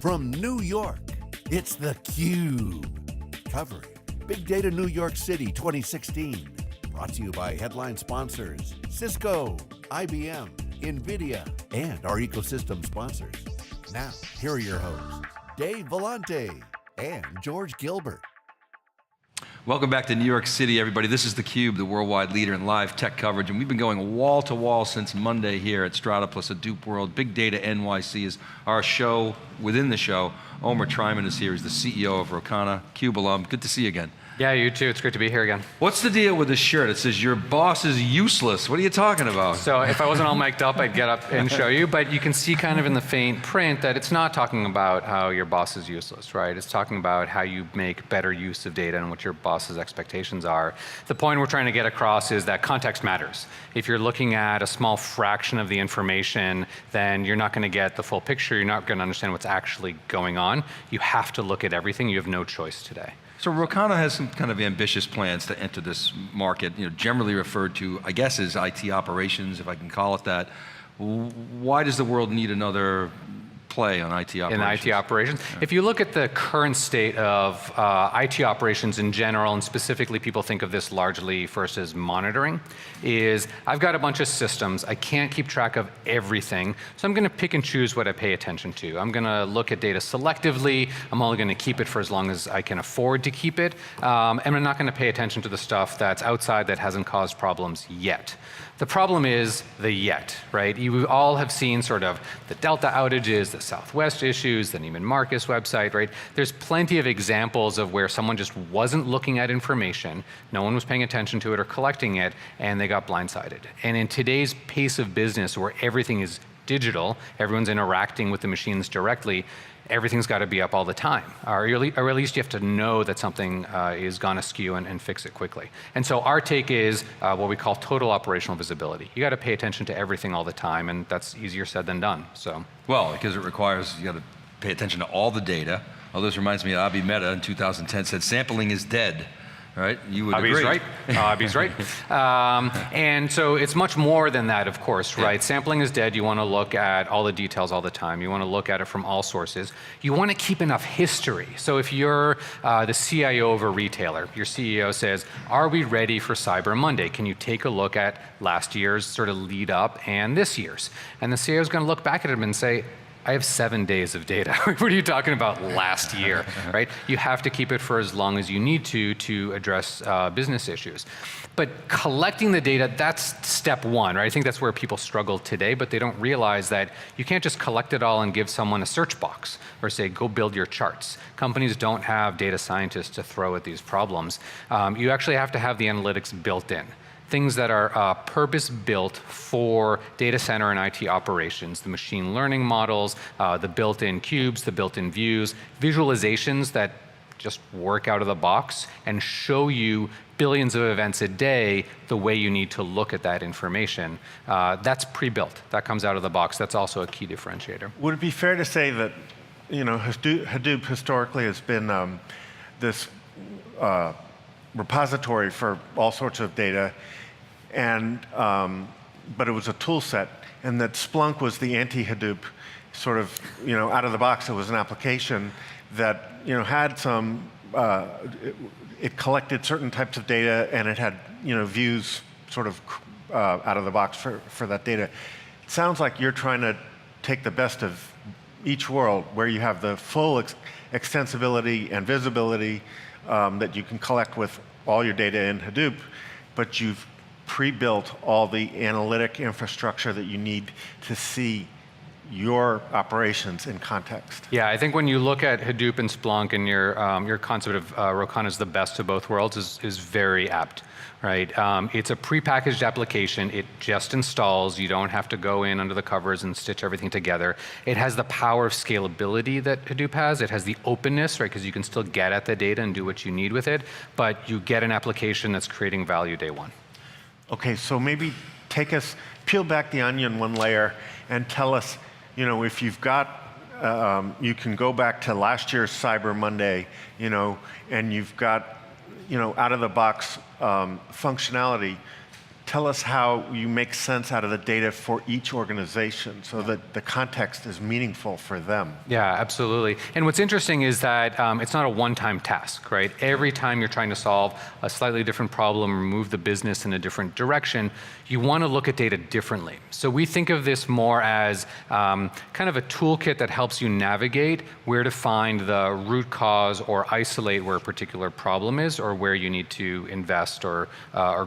From New York, it's theCUBE, covering Big Data New York City 2016. Brought to you by headline sponsors, Cisco, IBM, NVIDIA, and our ecosystem sponsors. Now, here are your hosts, Dave Vellante and George Gilbert. Welcome back to New York City, everybody. This is theCUBE, the worldwide leader in live tech coverage, and we've been going wall to wall since Monday here at Strata plus Hadoop World. Big Data NYC is our show. Within the show, Omer Trajman is here. He's the CEO of Rocana, CUBE alum. Good to see you again. Yeah, you too. It's great to be here again. What's the deal with this shirt? It says, your boss is useless. What are you talking about? So if I wasn't all mic'd up, I'd get up and show you, but you can see kind of in the faint print that it's not talking about how your boss is useless, right? It's talking about how you make better use of data and what your boss's expectations are. The point we're trying to get across is that context matters. If you're looking at a small fraction of the information, then you're not going to get the full picture. You're not going to understand what's actually going on. You have to look at everything. You have no choice today. So Rocana has some kind of ambitious plans to enter this market, generally referred to, I guess, as IT operations, if I can call it that. Why does the world need another play on IT operations? In IT operations. Yeah. If you look at the current state of IT operations in general, and specifically people think of this largely first as monitoring, is I've got a bunch of systems, I can't keep track of everything, so I'm going to pick and choose what I pay attention to. I'm going to look at data selectively, I'm only going to keep it for as long as I can afford to keep it, and I'm not going to pay attention to the stuff that's outside that hasn't caused problems yet. The problem is the yet, right? You all have seen sort of the Delta outages, the Southwest issues, the Neiman Marcus website, right? There's plenty of examples of where someone just wasn't looking at information, no one was paying attention to it or collecting it, and they got blindsided. And in today's pace of business where everything is digital, everyone's interacting with the machines directly, everything's got to be up all the time. Or at least you have to know that something is gone askew and fix it quickly. And so our take is what we call total operational visibility. You got to pay attention to everything all the time, and that's easier said than done. So. Well, because it requires, you got to pay attention to all the data. Oh, this reminds me of Abhi Mehta in 2010 said, sampling is dead. Right? You would agree. Right. Abhi's right. And so it's much more than that, of course, right? Yeah. Sampling is dead. You want to look at all the details all the time. You want to look at it from all sources. You want to keep enough history. So if you're the CIO of a retailer, your CEO says, are we ready for Cyber Monday? Can you take a look at last year's sort of lead up and this year's? And the CEO is going to look back at him and say, I have 7 days of data. What are you talking about last year, right? You have to keep it for as long as you need to address business issues. But collecting the data, that's step one, right? I think that's where people struggle today, but they don't realize that you can't just collect it all and give someone a search box or say, go build your charts. Companies don't have data scientists to throw at these problems. You actually have to have the analytics built in. Things that are purpose-built for data center and IT operations, the machine learning models, the built-in cubes, the built-in views, visualizations that just work out of the box and show you billions of events a day the way you need to look at that information. That's pre-built. That comes out of the box. That's also a key differentiator. Would it be fair to say that Hadoop historically has been this repository for all sorts of data, and but it was a tool set, and that Splunk was the anti-Hadoop sort of, out of the box. It was an application that, had some, it collected certain types of data, and it had, views sort of out of the box for that data. It sounds like you're trying to take the best of each world, where you have the full extensibility and visibility that you can collect with all your data in Hadoop, but you've pre-built all the analytic infrastructure that you need to see your operations in context. Yeah, I think when you look at Hadoop and Splunk, and your concept of Rocana is the best of both worlds is very apt. Right, it's a prepackaged application. It just installs. You don't have to go in under the covers and stitch everything together. It has the power of scalability that Hadoop has. It has the openness, right, because you can still get at the data and do what you need with it, but you get an application that's creating value day one. Okay, so maybe peel back the onion one layer and tell us, if you've got, you can go back to last year's Cyber Monday, and you've got, out of the box functionality. tell us how you make sense out of the data for each organization so that the context is meaningful for them. Yeah, absolutely. And what's interesting is that it's not a one-time task, right? Every time you're trying to solve a slightly different problem or move the business in a different direction, you want to look at data differently. So we think of this more as kind of a toolkit that helps you navigate where to find the root cause or isolate where a particular problem is or where you need to invest or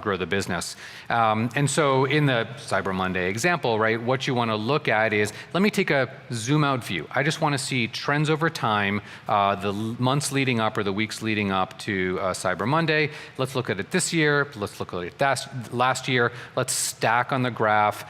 grow the business. And so in the Cyber Monday example, right, what you want to look at is, let me take a zoom out view. I just want to see trends over time, the months leading up or the weeks leading up to Cyber Monday. Let's look at it this year. Let's look at it last year. Let's stack on the graph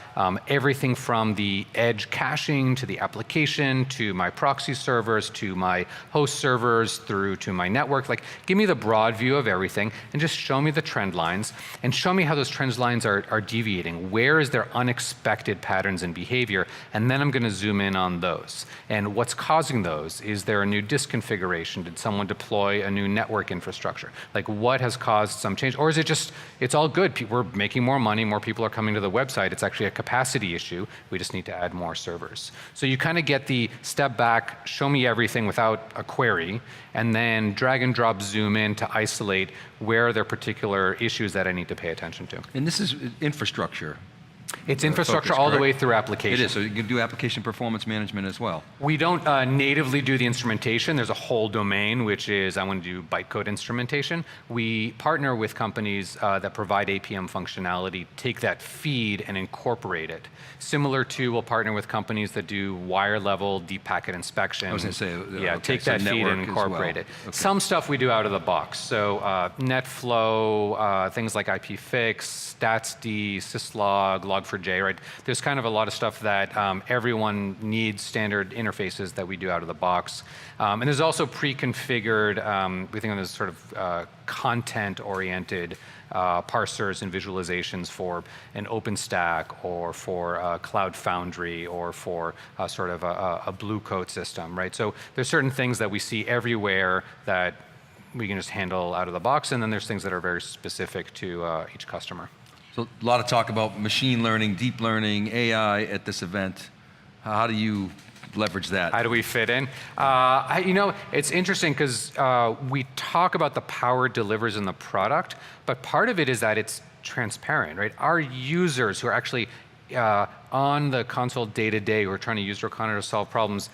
everything from the edge caching to the application to my proxy servers to my host servers through to my network. Like, give me the broad view of everything and just show me the trend lines and show me how those trend lines are deviating. Where is there unexpected patterns in behavior? And then I'm going to zoom in on those. And what's causing those? Is there a new disk configuration? Did someone deploy a new network infrastructure? Like, what has caused some change? Or is it just, it's all good. We're making more money, more people are coming to the website. It's actually a capacity issue. We just need to add more servers. So you kind of get the step back, show me everything without a query, and then drag and drop zoom in to isolate where are there particular issues that I need to pay attention to. And this is infrastructure. It's infrastructure focus, all the correct? way through application. It is, so you can do application performance management as well. We don't natively do the instrumentation. There's a whole domain, which is I want to do bytecode instrumentation. We partner with companies that provide APM functionality, take that feed and incorporate it. Similar to, we'll partner with companies that do wire level deep packet inspection. I was going to say, yeah, okay, take so that feed network and as incorporate well. it. Okay. Some stuff we do out of the box. So NetFlow, things like IPFix, StatsD, syslog, Log4j, right? There's kind of a lot of stuff that everyone needs standard interfaces that we do out of the box. And there's also pre-configured, we think of this sort of content-oriented parsers and visualizations for an OpenStack or for Cloud Foundry or for sort of a Blue Coat system, right? So there's certain things that we see everywhere that we can just handle out of the box, and then there's things that are very specific to each customer. So a lot of talk about machine learning, deep learning, AI at this event. How do you leverage that? How do we fit in? It's interesting because we talk about the power it delivers in the product, but part of it is that it's transparent, right? Our users who are actually on the console day to day, who are trying to use Rocana to solve problems,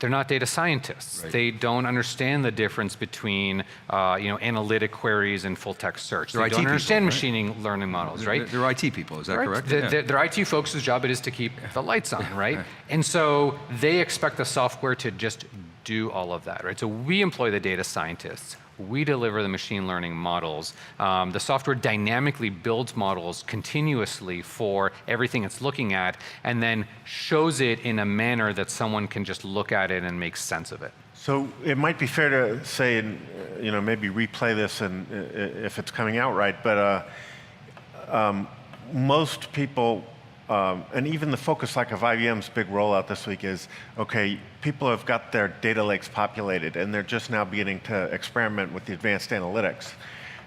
they're not data scientists. Right. They don't understand the difference between analytic queries and full text search. They're They IT don't understand people, right? machine learning models, right? They're IT people, is that Right. correct? They're IT folks whose job it is to keep the lights on, right? And so they expect the software to just do all of that, right? So we employ the data scientists. We deliver the machine learning models. The software dynamically builds models continuously for everything it's looking at and then shows it in a manner that someone can just look at it and make sense of it. So it might be fair to say, and maybe replay this, and if it's coming out right. But most people, and even the focus like of IBM's big rollout this week is, okay, people have got their data lakes populated, and they're just now beginning to experiment with the advanced analytics.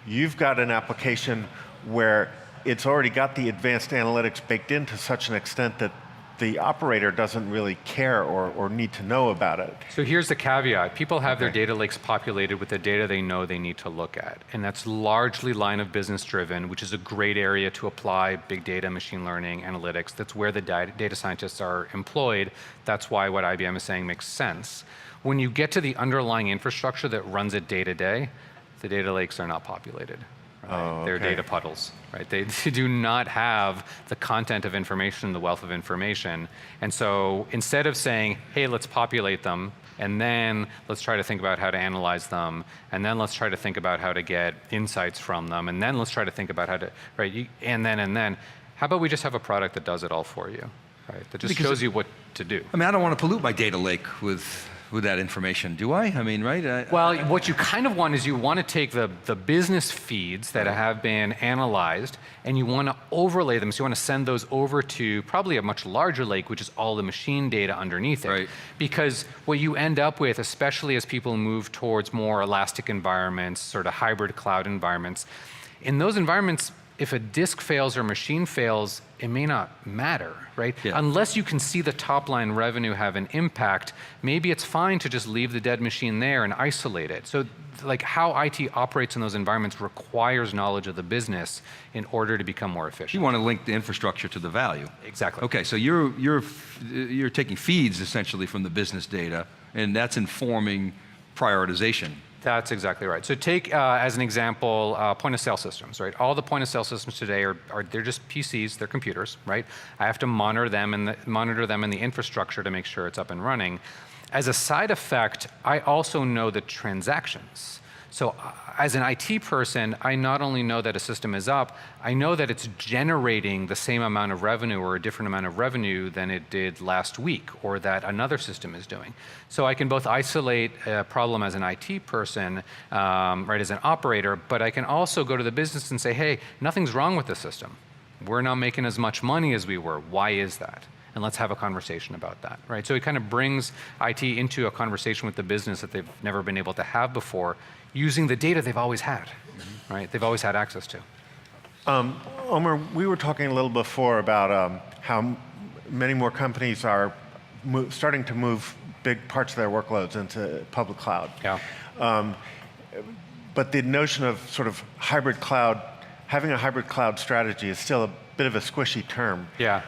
You've got an application where it's already got the advanced analytics baked in to such an extent that the operator doesn't really care or need to know about it. So here's the caveat. People have their data lakes populated with the data they know they need to look at. And that's largely line of business driven, which is a great area to apply big data, machine learning, analytics. That's where the data scientists are employed. That's why what IBM is saying makes sense. When you get to the underlying infrastructure that runs it day to day, the data lakes are not populated. Right? Oh, okay. They're data puddles, right? They do not have the content of information, the wealth of information. And so instead of saying, hey, let's populate them, and then let's try to think about how to analyze them, and then let's try to think about how to get insights from them, and then let's try to think about how to, right? And then, how about we just have a product that does it all for you, right? That just shows you what to do. I mean, I don't want to pollute my data lake with that information, do I? I mean, right? Well, what you kind of want is you want to take the business feeds that have been analyzed and you want to overlay them. So you want to send those over to probably a much larger lake, which is all the machine data underneath it. Right. Because what you end up with, especially as people move towards more elastic environments, sort of hybrid cloud environments, in those environments, if a disk fails or machine fails, it may not matter, right? Yeah. Unless you can see the top line revenue have an impact, maybe it's fine to just leave the dead machine there and isolate it. So like how IT operates in those environments requires knowledge of the business in order to become more efficient. You want to link the infrastructure to the value. Exactly. Okay, so you're taking feeds essentially from the business data, and that's informing prioritization. That's exactly right. So take, as an example, point of sale systems, right? All the point of sale systems today they're just PCs, they're computers, right? I have to monitor them and the infrastructure to make sure it's up and running. As a side effect, I also know the transactions. So as an IT person, I not only know that a system is up, I know that it's generating the same amount of revenue or a different amount of revenue than it did last week or that another system is doing. So I can both isolate a problem as an IT person, right, as an operator, but I can also go to the business and say, hey, nothing's wrong with the system. We're not making as much money as we were. Why is that? And let's have a conversation about that, right? So it kind of brings IT into a conversation with the business that they've never been able to have before, using the data they've always had, right? They've always had access to. Omer, we were talking a little before about how many more companies are starting to move big parts of their workloads into public cloud. Yeah. But the notion of sort of hybrid cloud, having a hybrid cloud strategy is still a bit of a squishy term. Yeah.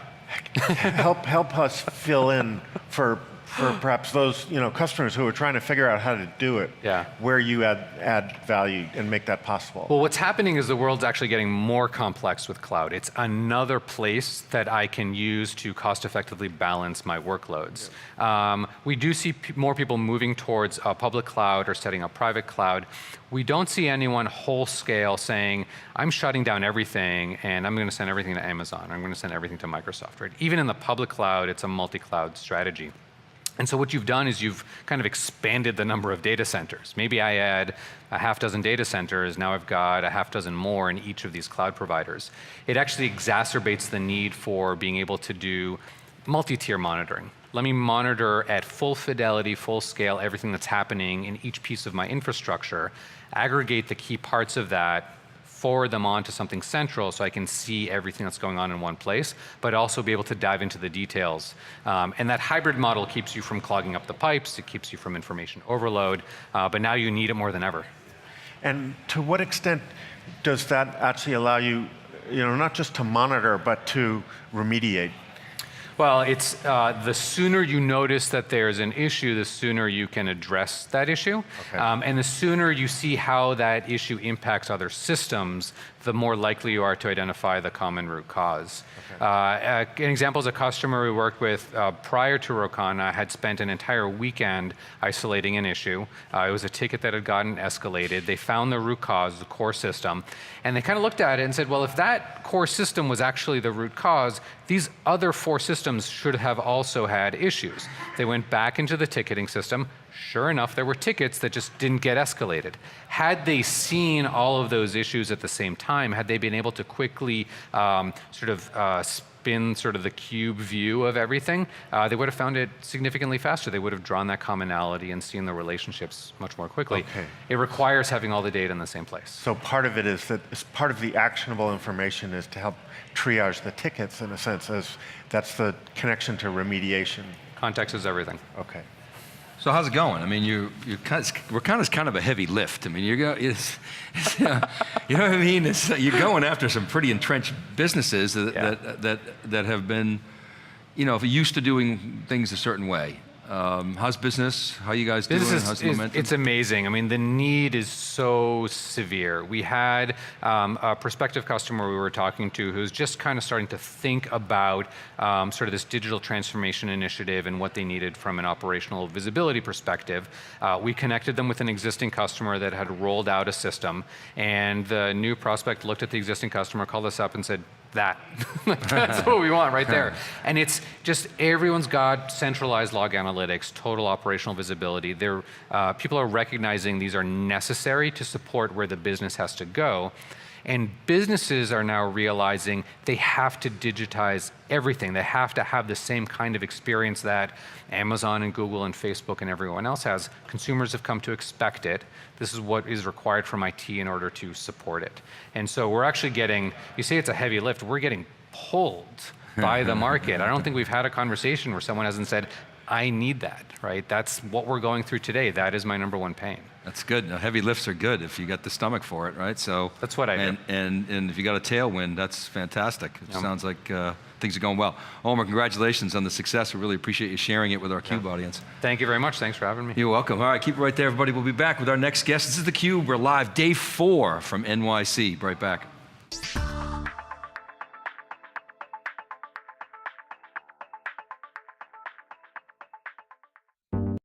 help us fill in for perhaps those customers who are trying to figure out how to do it. Yeah. Where you add value and make that possible. Well, what's happening is the world's actually getting more complex with cloud. It's another place that I can use to cost effectively balance my workloads. We do see more people moving towards a public cloud or setting up private cloud. We don't see anyone whole scale saying, I'm shutting down everything and I'm going to send everything to Amazon. I'm going to send everything to Microsoft, right? Even in the public cloud, it's a multi-cloud strategy. And so what you've done is you've kind of expanded the number of data centers. Maybe I add a half dozen data centers, now I've got a half dozen more in each of these cloud providers. It actually exacerbates the need for being able to do multi-tier monitoring. Let me monitor at full fidelity, full scale, everything that's happening in each piece of my infrastructure, aggregate the key parts of that, forward them on to something central so I can see everything that's going on in one place, but also be able to dive into the details. And that hybrid model keeps you from clogging up the pipes, it keeps you from information overload, but now you need it more than ever. And to what extent does that actually allow you, not just to monitor, but to remediate? Well, it's the sooner you notice that there's an issue, the sooner you can address that issue. Okay. And the sooner you see how that issue impacts other systems, the more likely you are to identify the common root cause. Okay. An example is a customer we worked with prior to Rocana had spent an entire weekend isolating an issue. It was a ticket that had gotten escalated. They found the root cause, the core system, and they kind of looked at it and said, well, if that core system was actually the root cause, these other 4 systems should have also had issues. They went back into the ticketing system. Sure enough, there were tickets that just didn't get escalated. Had they seen all of those issues at the same time, had they been able to quickly spin sort of the cube view of everything, they would have found it significantly faster. They would have drawn that commonality and seen the relationships much more quickly. Okay. It requires having all the data in the same place. So part of it is that part of the actionable information is to help triage the tickets in a sense, as that's the connection to remediation. Context is everything. Okay. So how's it going? I mean, Rocana's kind of a heavy lift. I mean, you know what I mean? You're going after some pretty entrenched businesses that have been, used to doing things a certain way. How's business? How you guys doing? How's the momentum? It's amazing. I mean, the need is so severe. We had a prospective customer we were talking to who's just kind of starting to think about sort of this digital transformation initiative and what they needed from an operational visibility perspective. We connected them with an existing customer that had rolled out a system, and the new prospect looked at the existing customer, called us up and said, that's what we want right there. And it's just everyone's got centralized log analytics, total operational visibility. People are recognizing these are necessary to support where the business has to go. And businesses are now realizing they have to digitize everything. They have to have the same kind of experience that Amazon and Google and Facebook and everyone else has. Consumers have come to expect it. This is what is required from IT in order to support it. And so we're actually getting, you say it's a heavy lift, we're getting pulled by the market. I don't think we've had a conversation where someone hasn't said, I need that, right? That's what we're going through today. That is my number one pain. That's good. Now, heavy lifts are good if you got the stomach for it, right? So that's what I do. And if you got a tailwind, that's fantastic. It sounds like things are going well. Omer, congratulations on the success. We really appreciate you sharing it with our CUBE audience. Thank you very much. Thanks for having me. You're welcome. All right, keep it right there, everybody. We'll be back with our next guest. This is theCUBE. We're live day 4 from NYC. Right back.